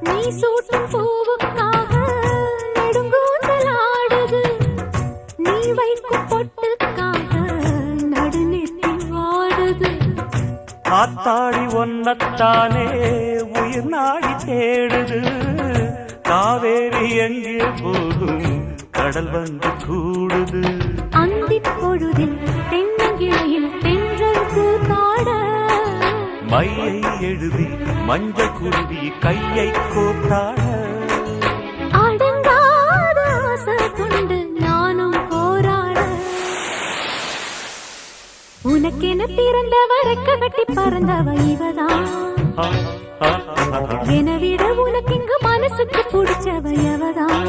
நீ சூட்டும் பூவுக்காக நெடுங்கூந்தல் ஆடுது. நீ வைக்கும் பொட்டுக்காக நடுநெத்தி வாடுது. ஆத்தாடி ஒன்னத்தானே உயிர் நாடி தேடுது. காவேரி எங்கே போகும் கடல் வந்து கூடுது. அந்திப் பொழுதில் தென்னங்கிளையில் தென்றல் கூத்தாட மையை எழுதி மஞ்சள் குருவி கையை கோத்தாட அடங்காத ஆசை கொண்டு நானும் போராட. உனக்கென பிறந்தவ ரெக்க கட்டி பறந்தவ இவதான். என விட உனக்கு இங்கு மனசுக்கு பிடிச்சவ எவதான்.